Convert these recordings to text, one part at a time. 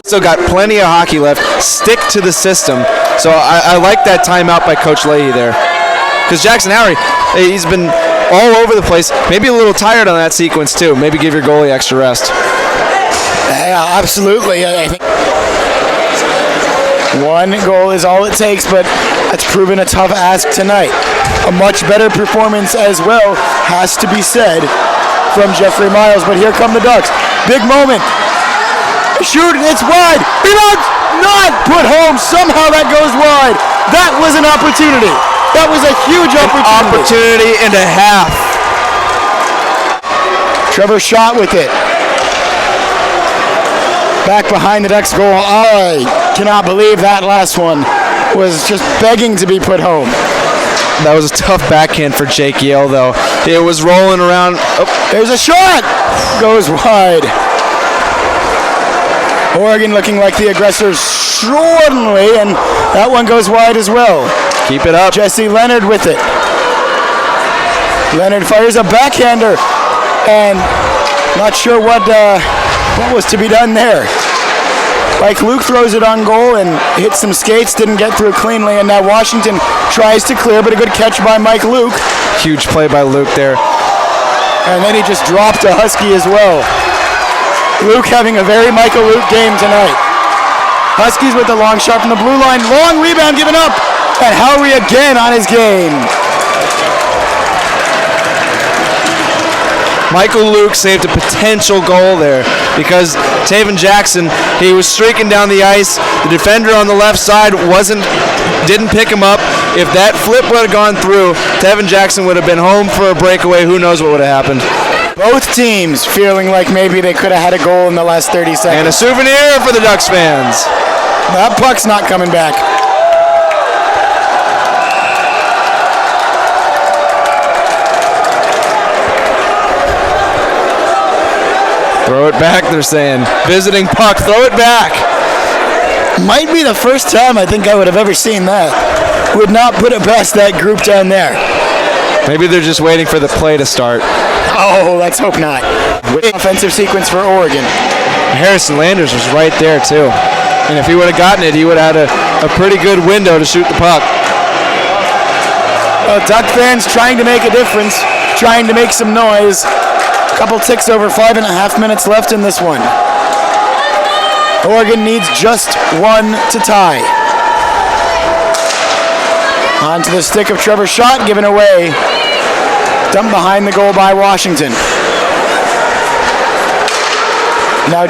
Still got plenty of hockey left. Stick to the system. So I like that timeout by Coach Leahy there. Because Jackson Howery, he's been all over the place. Maybe a little tired on that sequence too. Maybe give your goalie extra rest. Yeah, absolutely. I think one goal is all it takes, but that's proven a tough ask tonight. A much better performance as well has to be said from Jeffrey Miles, but here come the Ducks. Big moment. Shoot, it's wide. Rebound, not put home. Somehow that goes wide. That was an opportunity. That was a huge opportunity. An opportunity and a half. Trevor Schott with it. Back behind the Ducks goal. I cannot believe that last one was just begging to be put home. That was a tough backhand for Jake Yale, though. It was rolling around. Oh, there's a shot. Goes wide. Oregon looking like the aggressors extraordinarily, and that one goes wide as well. Keep it up. Jesse Leonard with it. Leonard fires a backhander, and not sure what was to be done there. Mike Luke throws it on goal and hits some skates, didn't get through cleanly, and now Washington tries to clear, but a good catch by Mike Luke. Huge play by Luke there. And then he just dropped a Husky as well. Luke having a very Michael Luke game tonight. Huskies with the long shot from the blue line. Long rebound given up. And Howery again on his game. Michael Luke saved a potential goal there because Taven Jackson, he was streaking down the ice. The defender on the left side didn't pick him up. If that flip would have gone through, Taven Jackson would have been home for a breakaway. Who knows what would have happened. Both teams feeling like maybe they could have had a goal in the last 30 seconds. And a souvenir for the Ducks fans. That puck's not coming back. Throw it back, they're saying. Visiting puck, throw it back. Might be the first time I think I would have ever seen that. Would not put it past that group down there. Maybe they're just waiting for the play to start. Oh, let's hope not. Offensive sequence for Oregon. Harrison Landers was right there too. And if he would have gotten it, he would have had a pretty good window to shoot the puck. Well, Duck fans trying to make a difference, trying to make some noise. A couple ticks over 5.5 minutes left in this one. Oregon needs just one to tie. Onto the stick of Trevor Schott, given away. Dumped behind the goal by Washington. Now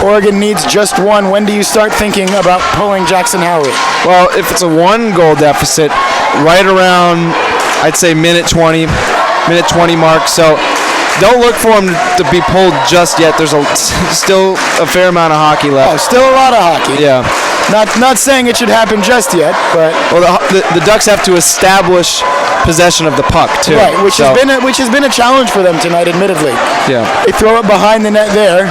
Oregon needs just one. When do you start thinking about pulling Jackson Howery? Well, if it's a 1-goal deficit, right around, I'd say minute 20 mark. So don't look for him to be pulled just yet. There's still a fair amount of hockey left. Oh, still a lot of hockey. Yeah. Not saying it should happen just yet, but the Ducks have to establish possession of the puck too. Right, which has been a challenge for them tonight, admittedly. Yeah. They throw it behind the net there,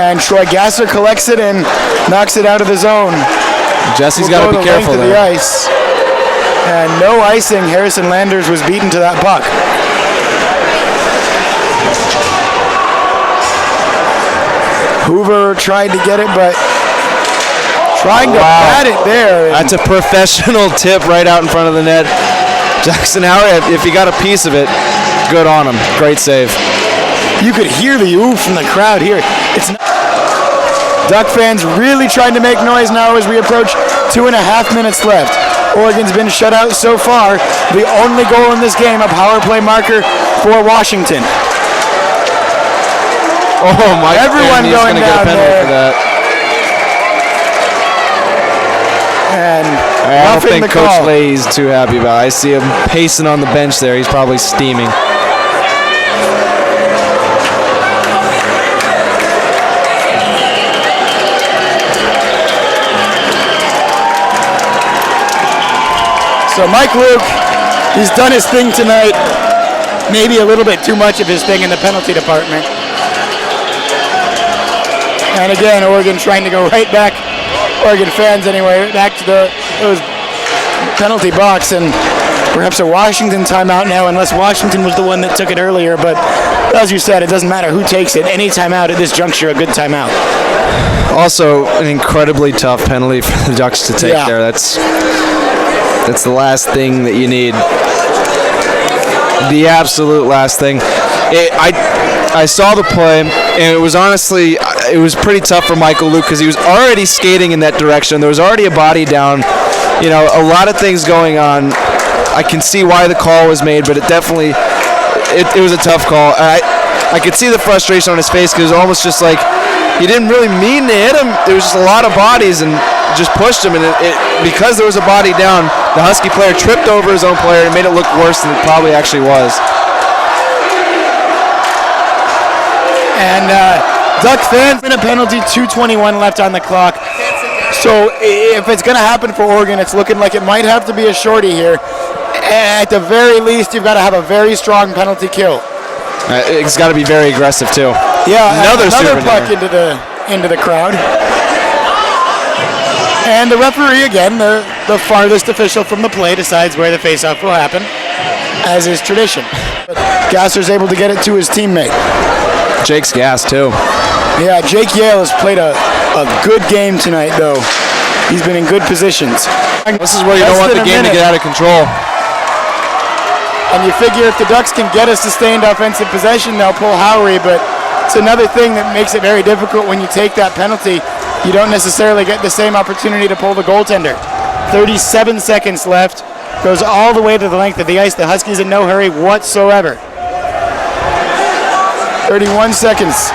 and Troy Gasser collects it and knocks it out of the zone. Jesse's got to be careful there. The ice. And no icing. Harrison Landers was beaten to that puck. Hoover tried to get it, but trying to bat it there. That's a professional tip right out in front of the net. Jackson Howery, if he got a piece of it, good on him. Great save. You could hear the oof from the crowd here. It's not. Duck fans really trying to make noise now as we approach 2.5 minutes left. Oregon's been shut out so far. The only goal in this game, a power play marker for Washington. Oh my! Everyone going down there. For that. And I don't think Coach Leahy's too happy about it. I see him pacing on the bench there. He's probably steaming. So Mike Luke, he's done his thing tonight. Maybe a little bit too much of his thing in the penalty department. And again, Oregon trying to go right back, Oregon fans anyway, back to those penalty box, and perhaps a Washington timeout now, unless Washington was the one that took it earlier. But as you said, it doesn't matter who takes it. Any timeout at this juncture, a good timeout. Also, an incredibly tough penalty for the Ducks to take there. That's the last thing that you need. The absolute last thing. I saw the play, and it was honestly, it was pretty tough for Michael Luke because he was already skating in that direction. There was already a body down. You know, a lot of things going on. I can see why the call was made, but it definitely, it was a tough call. I could see the frustration on his face because it was almost just like he didn't really mean to hit him. There was just a lot of bodies and just pushed him, and because there was a body down, the Husky player tripped over his own player and made it look worse than it probably actually was. And Duck fans in a penalty, 2:21 left on the clock. So if it's going to happen for Oregon, it's looking like it might have to be a shorty here. At the very least, you've got to have a very strong penalty kill. It's got to be very aggressive too. Yeah, another puck into the crowd. And the referee again, the farthest official from the play, decides where the faceoff will happen, as is tradition. Gasser's able to get it to his teammate. Jake's gassed too. Yeah, Jake Yale has played a good game tonight, though. He's been in good positions. This is where you don't want the game to get out of control. And you figure if the Ducks can get a sustained offensive possession, they'll pull Howery, but it's another thing that makes it very difficult when you take that penalty. You don't necessarily get the same opportunity to pull the goaltender. 37 seconds left. Goes all the way to the length of the ice. The Huskies in no hurry whatsoever. 31 seconds.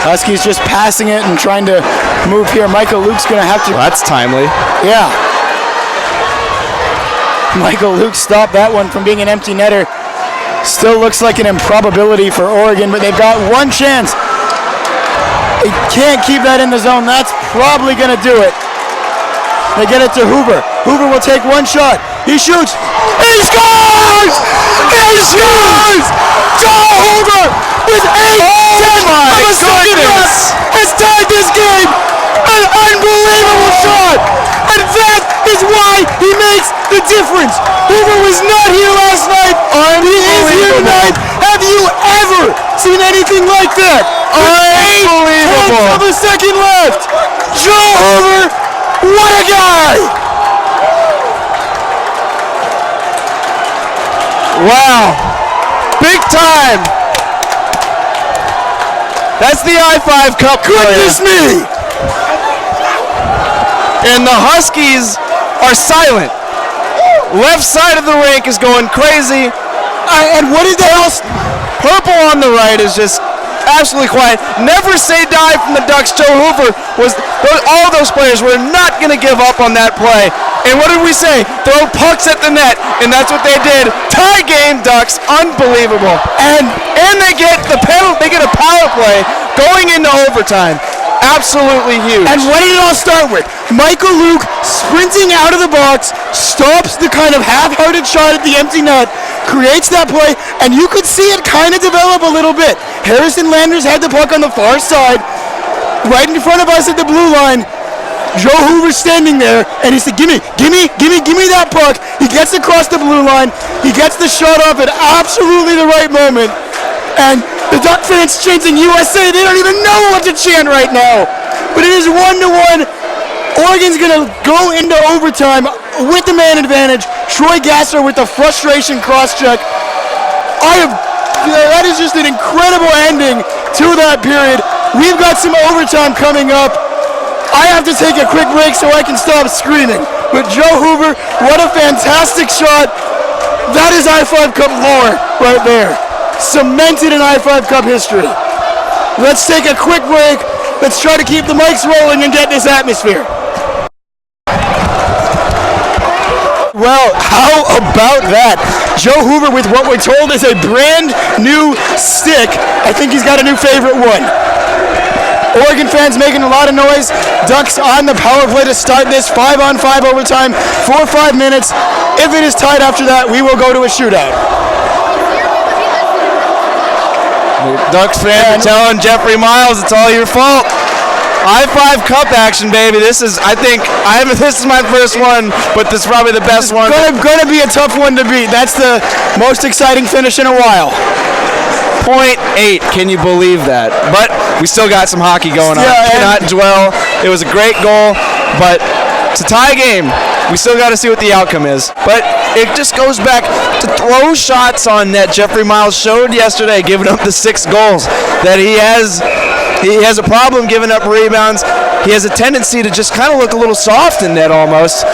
Huskies just passing it and trying to move here. Michael Luke's going to have to... Well, that's timely. Yeah. Michael Luke stopped that one from being an empty netter. Still looks like an improbability for Oregon, but they've got one chance. They can't keep that in the zone. That's probably going to do it. They get it to Hoover. Hoover will take one shot. He shoots. He scores! He scores! Joe Hoover with 8 of a second left has tied this game. An unbelievable shot. And that is why he makes the difference. Hoover was not here last night. He is here tonight. Have you ever seen anything like that? Unbelievable. 8 of a second left. Joe Hoover, what a guy. Wow. Big time. That's the I-5 Cup. Goodness me. And the Huskies are silent. Left side of the rink is going crazy. And what did they else? Purple on the right is just absolutely quiet. Never say die from the Ducks. Joe Hoover was, all those players were not going to give up on that play. And what did we say? Throw pucks at the net, and that's what they did. Tie game, Ducks, unbelievable. And they get the penalty. They get a power play going into overtime. Absolutely huge. And what did it all start with? Michael Luke sprinting out of the box, stops the kind of half-hearted shot at the empty net, creates that play, and you could see it kind of develop a little bit. Harrison Landers had the puck on the far side, right in front of us at the blue line. Joe Hoover's standing there, and he said, give me that puck. He gets across the blue line. He gets the shot off at absolutely the right moment. And the Duck fans chanting USA, they don't even know what to chant right now. But it is 1-1. Oregon's going to go into overtime with the man advantage. Troy Gasser with the frustration cross-check. That is just an incredible ending to that period. We've got some overtime coming up. I have to take a quick break so I can stop screaming. But Joe Hoover, what a fantastic shot. That is I-5 Cup lore right there. Cemented in I-5 Cup history. Let's take a quick break. Let's try to keep the mics rolling and get this atmosphere. Well, how about that? Joe Hoover with what we're told is a brand new stick. I think he's got a new favorite one. Oregon fans making a lot of noise. Ducks on the power play to start this 5-on-5 overtime for 5 minutes. If it is tied after that, we will go to a shootout. Ducks fans are telling Jeffrey Miles it's all your fault. I-5 Cup action, baby. This is my first one, but this is probably the best one. It's gonna be a tough one to beat. That's the most exciting finish in a while. .8. Can you believe that? But we still got some hockey going on. Cannot dwell. It was a great goal, but to tie a game, we still got to see what the outcome is. But it just goes back to throw shots on net. Jeffrey Miles showed yesterday, giving up the 6 goals, that he has a problem giving up rebounds. He has a tendency to just kind of look a little soft in net almost.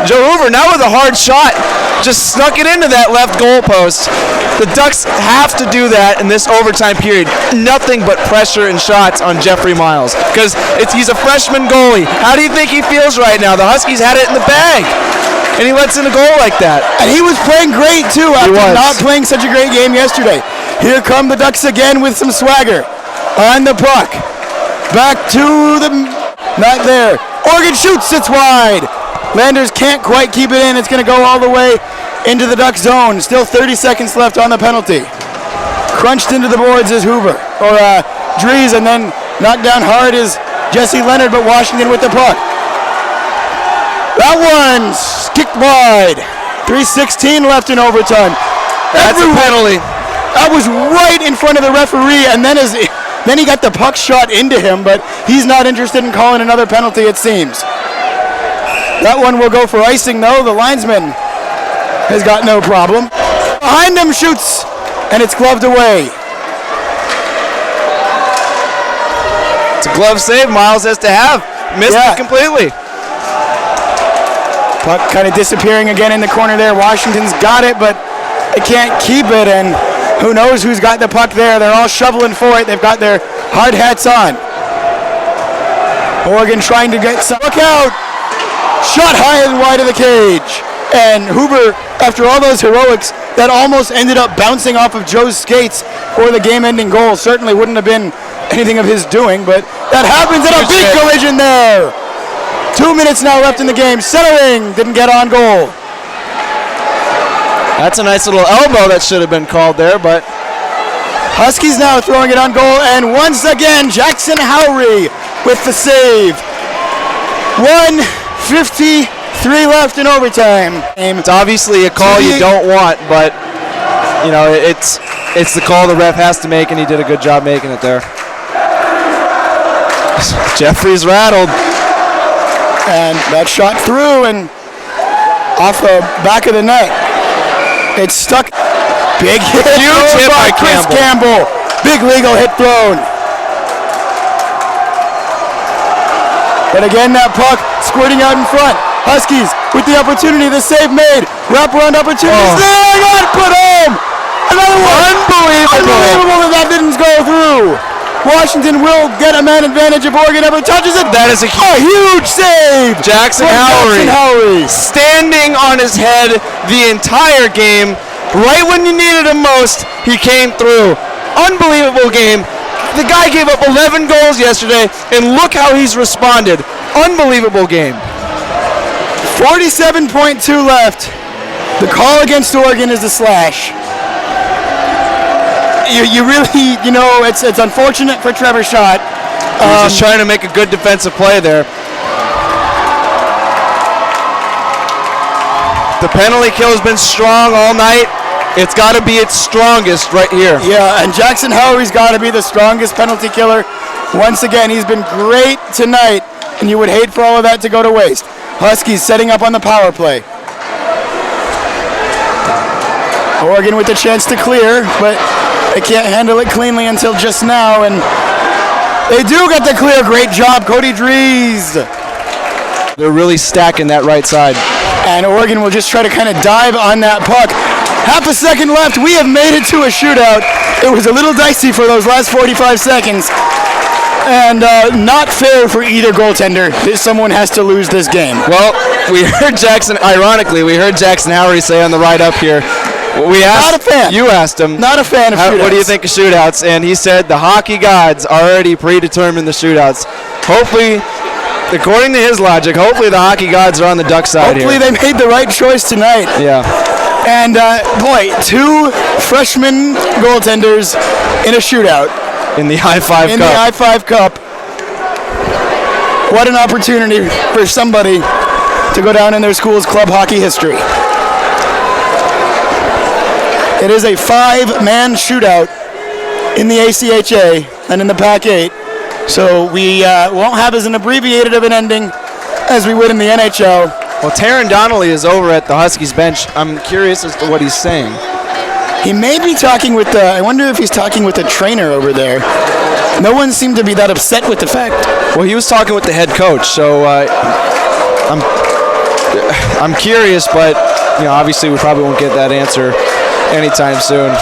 Joe Hoover, now with a hard shot, just snuck it into that left goal post. The Ducks have to do that in this overtime period. Nothing but pressure and shots on Jeffrey Miles, because he's a freshman goalie. How do you think he feels right now? The Huskies had it in the bag, and he lets in a goal like that. And he was playing great, too, after not playing such a great game yesterday. Here come the Ducks again with some swagger. On the puck. Back to the... Not there. Oregon shoots. It's wide. Landers can't quite keep it in. It's going to go all the way into the Duck zone. Still 30 seconds left on the penalty. Crunched into the boards is Hoover. Or Dries, and then knocked down hard is Jesse Leonard, but Washington with the puck. That one's kicked wide. 3:16 left in overtime. That's a penalty. That was right in front of the referee, and then he got the puck shot into him, but he's not interested in calling another penalty, it seems. That one will go for icing, though. The linesman has got no problem. Behind him, shoots, and it's gloved away. It's a glove save Miles has to have. Missed it completely. Puck kind of disappearing again in the corner there. Washington's got it, but they can't keep it, and who knows who's got the puck there. They're all shoveling for it. They've got their hard hats on. Oregon trying to get some. Look out! Shot high and wide of the cage. And Hoover, after all those heroics, that almost ended up bouncing off of Joe's skates for the game-ending goal. Certainly wouldn't have been anything of his doing, but that happens in a big collision there. 2 minutes now left in the game. Centering didn't get on goal. That's a nice little elbow that should have been called there, but Huskies now throwing it on goal, and once again, Jackson Howry with the save. 1:53 left in overtime. It's obviously a call you don't want, but you know it's the call the ref has to make, and he did a good job making it there. Jeffrey's rattled, and that shot through and off the back of the net. It's stuck. Big hit. Huge hit by Chris Campbell. Big legal hit thrown. But again, that puck squirting out in front. Huskies with the opportunity. The save made. Wraparound opportunities. There, not put home. Another one. Unbelievable that didn't go through. Washington will get a man advantage if Oregon ever touches it. That is a huge save. Jackson Howry standing on his head the entire game. Right when you needed him most, he came through. Unbelievable game. The guy gave up 11 goals yesterday, and look how he's responded. Unbelievable game. 47.2 left. The call against Oregon is a slash. You really, it's unfortunate for Trevor Schott. He's just trying to make a good defensive play there. The penalty kill has been strong all night. It's got to be its strongest right here. Yeah, and Jackson Howry's got to be the strongest penalty killer. Once again, he's been great tonight, and you would hate for all of that to go to waste. Huskies setting up on the power play. Oregon with the chance to clear, but they can't handle it cleanly until just now, and they do get the clear. Great job, Cody Dries. They're really stacking that right side. And Oregon will just try to kind of dive on that puck. Half a second left. We have made it to a shootout. It was a little dicey for those last 45 seconds. And not fair for either goaltender. Someone has to lose this game. Well, ironically, we heard Jackson Howry say on the ride up here, we asked, not a fan. You asked him. Not a fan of shootouts. What do you think of shootouts? And he said the hockey gods already predetermined the shootouts. Hopefully, according to his logic, hopefully the hockey gods are on the Duck side Hopefully they made the right choice tonight. Yeah. And, boy, 2 freshman goaltenders in a shootout. In the I-5 Cup. In the I-5 Cup. What an opportunity for somebody to go down in their school's club hockey history. It is a 5-man shootout in the ACHA and in the Pac-8. So we won't have as an abbreviated of an ending as we would in the NHL. Well, Taron Donnelly is over at the Huskies bench. I'm curious as to what he's saying. He may be talking with the, I wonder if he's talking with the trainer over there. No one seemed to be that upset with the fact. Well, he was talking with the head coach, so I'm curious, but obviously we probably won't get that answer anytime soon.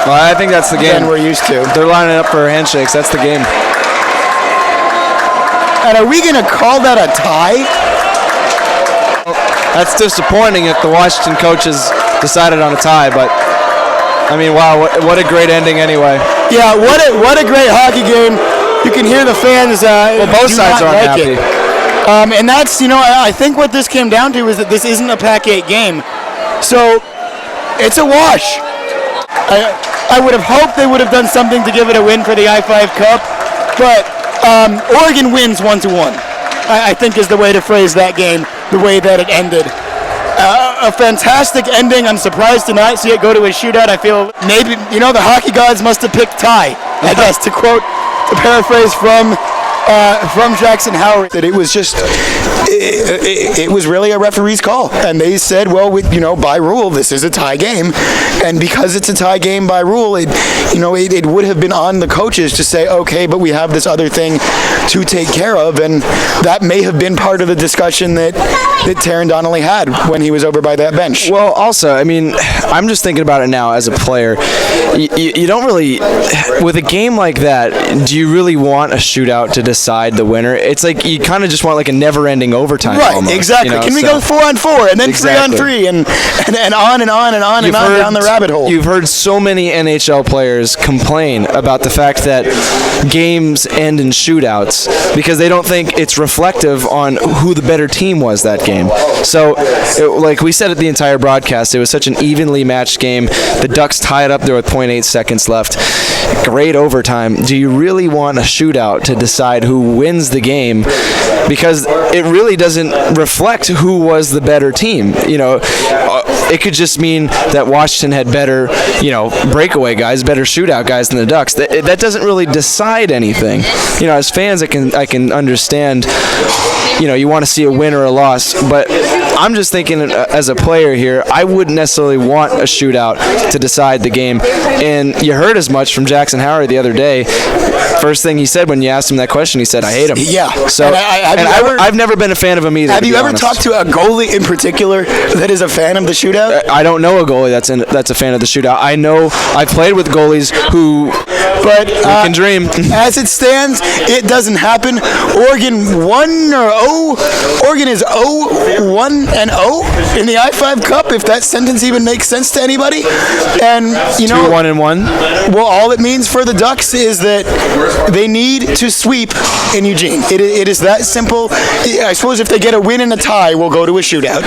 Well, I think that's the game. We're used to. They're lining up for handshakes. That's the game. And are we going to call that a tie? That's disappointing if the Washington coaches decided on a tie, but I mean, wow, what a great ending anyway. Yeah, what a great hockey game. You can hear the fans. Well, both sides aren't happy. And that's, I think what this came down to is that this isn't a Pac-8 game. So it's a wash. I would have hoped they would have done something to give it a win for the I-5 Cup, but Oregon wins 1-1. I think is the way to phrase that game, the way that it ended. A fantastic ending. I'm surprised to not see it go to a shootout. I feel maybe, the hockey gods must have picked tie, I guess, to paraphrase from Jackson Howard, that it was just, it was really a referee's call. And they said, well, by rule, this is a tie game. And because it's a tie game by rule, it would have been on the coaches to say, okay, but we have this other thing to take care of. And that may have been part of the discussion that Taron Donnelly had when he was over by that bench. Well, also, I mean, I'm just thinking about it now as a player. You don't really, with a game like that, do you really want a shootout to decide the winner? It's like you kind of just want like a never-ending overtime. Right, almost, exactly. Can we go 4-on-4 and then exactly. 3-on-3 and on and on and on and on down the rabbit hole? You've heard so many NHL players complain about the fact that games end in shootouts because they don't think it's reflective on who the better team was that game. So, like we said at the entire broadcast, it was such an evenly matched game. The Ducks tied up there with 0.8 seconds left. Great overtime. Do you really want a shootout to decide who wins the game? Because it really doesn't reflect who was the better team. It could just mean that Washington had better, breakaway guys, better shootout guys than the Ducks. That doesn't really decide anything. As fans, I can understand. You want to see a win or a loss, but I'm just thinking as a player here, I wouldn't necessarily want a shootout to decide the game. And you heard as much from Jackson Howard the other day. First thing he said when you asked him that question, he said, "I hate him." Yeah. So I've never been a fan of him either. Have you ever talked to a goalie in particular that is a fan of the shootout? I don't know a goalie that's a fan of the shootout. I know I've played with goalies who can dream. As it stands, it doesn't happen. Oregon 1-0. Oregon is 1-0 in the I-5 Cup, if that sentence even makes sense to anybody. And 2-1-1. Well, all it means for the Ducks is that they need to sweep in Eugene. It is that simple. I suppose if they get a win and a tie, we'll go to a shootout.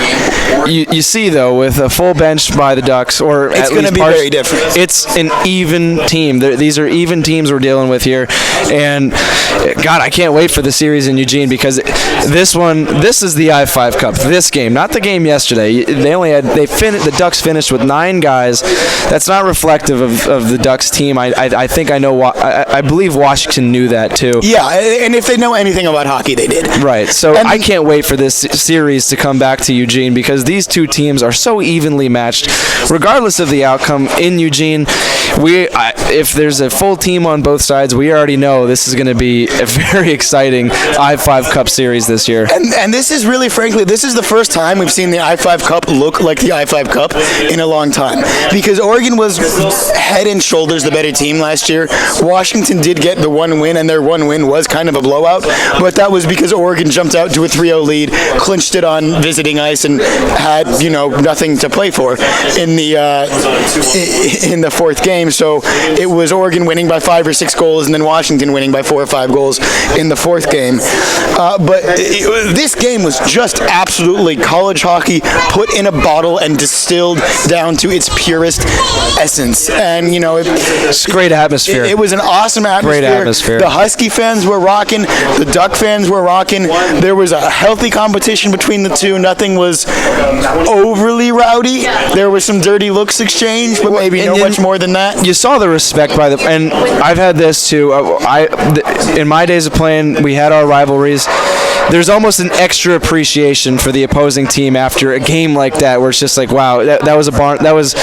You see, though, with a full bench by the Ducks, or it's going to be very different. It's an even team. These are even teams we're dealing with here, and God, I can't wait for the series in Eugene because this is the I-5 Cup. This game, not the game yesterday. The Ducks finished with 9 guys. That's not reflective of the Ducks team. I think I know. I believe Washington knew that too. Yeah, and if they know anything about hockey, they did. Right. So I can't wait for this series to come back to Eugene because these two teams are so evenly matched. Regardless of the outcome in Eugene, if there's a full team on both sides, we already know this is going to be a very exciting I-5 Cup series this year. And this is really, frankly, this is the first time we've seen the I-5 Cup look like the I-5 Cup in a long time. Because Oregon was head and shoulders the better team last year. Washington did get the one win, and their one win was kind of a blowout. But that was because Oregon jumped out to a 3-0 lead, clinched it on visiting ice, and had, nothing to play for in the fourth game. So it was Oregon winning winning by 5 or 6 goals, and then Washington winning by 4 or 5 goals in the fourth game. But this game was just absolutely college hockey put in a bottle and distilled down to its purest essence. And, you know, it's great atmosphere. It was an awesome atmosphere. Great atmosphere. The Husky fans were rocking. The Duck fans were rocking. There was a healthy competition between the two. Nothing was overly rowdy. There was some dirty looks exchanged, but maybe no much more than that. You saw the respect by the, and I've had this too. In my days of playing, we had our rivalries. There's almost an extra appreciation for the opposing team after a game like that, where it's just like, wow, that was a barn. That was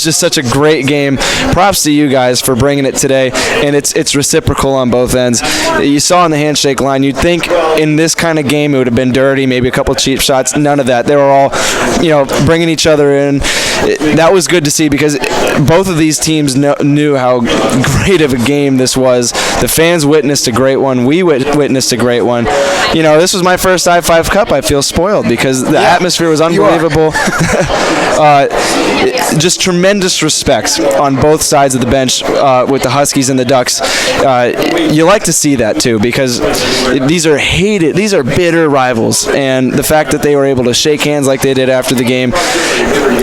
just such a great game. Props to you guys for bringing it today, and it's reciprocal on both ends. You saw on the handshake line, you'd think in this kind of game it would have been dirty, maybe a couple cheap shots. None of that. They were all, bringing each other in. That was good to see because both of these teams knew how great of a game this was. The fans witnessed a great one. We witnessed a great one. This was my first I-5 Cup. I feel spoiled because the atmosphere was unbelievable. Just tremendous respect on both sides of the bench with the Huskies and the Ducks. You like to see that too because these are bitter rivals, and the fact that they were able to shake hands like they did after the game,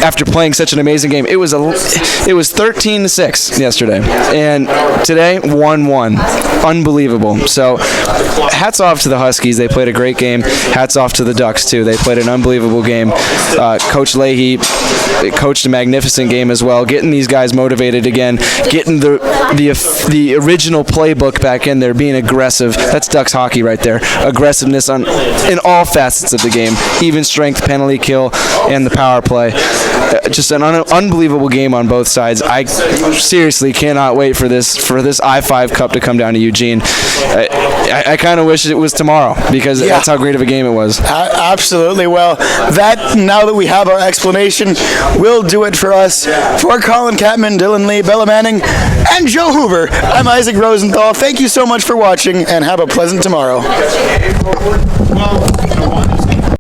after playing such an amazing game. It was 13-6 yesterday, and today 1-1. Unbelievable. So hats off to the Huskies. They played a great game. Hats off to the Ducks too. They played an unbelievable game. Coach Leahy coached a magnificent game as well, getting these guys motivated again, getting the original playbook back in there, being aggressive. That's Ducks hockey right there. Aggressiveness in all facets of the game, even strength, penalty kill, and the power play. Just an unbelievable game on both sides. I seriously cannot wait for this I-5 Cup to come down to Eugene. I kind of wish it was tomorrow because that's how great of a game it was. Absolutely. Well, now that we have our explanation, will do it for us. For Collin, Catman, Dylan Lee, Bella Manning, and Joe Hoover, I'm Isaac Rosenthal. Thank you so much for watching, and have a pleasant tomorrow.